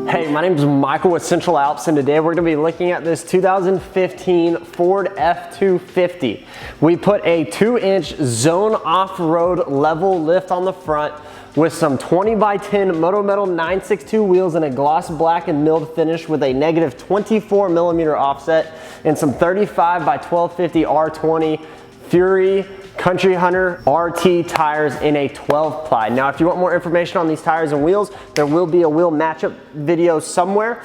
Hey, my name is Michael with Central Alps, and today we're going to be looking at this 2015 Ford F-250. We put a 2-inch zone off-road level lift on the front with some 20x10 Moto Metal 962 wheels and a gloss black and milled finish with a negative 24mm offset and some 35x1250 R20 Fury Country Hunter RT tires in a 12 ply. Now, if you want more information on these tires and wheels, there will be a wheel matchup video somewhere.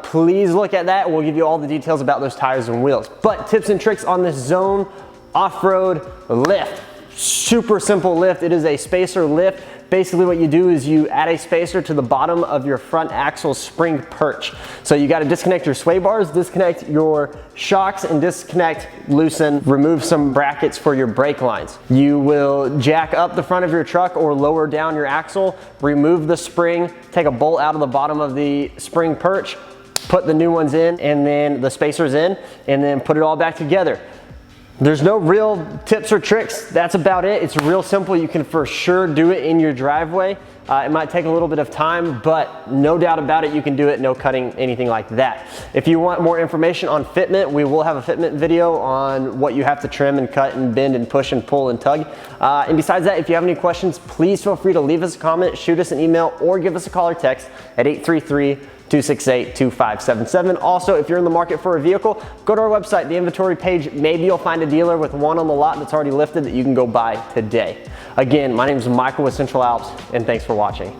Please look at that. We'll give you all the details about those tires and wheels. But tips and tricks on this zone off-road lift. Super simple lift. It is a spacer lift. Basically what you do is you add a spacer to the bottom of your front axle spring perch. So you got to disconnect your sway bars, disconnect your shocks, and disconnect, loosen, remove some brackets for your brake lines. You will jack up the front of your truck or lower down your axle, remove the spring, take a bolt out of the bottom of the spring perch, put the new ones in, and then the spacers in, and then put it all back together. There's no real tips or tricks. That's about it. It's real simple. You can for sure do it in your driveway. It might take a little bit of time, but no doubt about it, you can do it, no cutting, anything like that. If you want more information on fitment, we will have a fitment video on what you have to trim and cut and bend and push and pull and tug. And besides that, if you have any questions, please feel free to leave us a comment, shoot us an email, or give us a call or text at 833-268-2577. Also, if you're in the market for a vehicle, go to our website, the inventory page. Maybe you'll find a dealer with one on the lot that's already lifted that you can go buy today. Again, my name is Michael with Central Alps, and thanks for watching.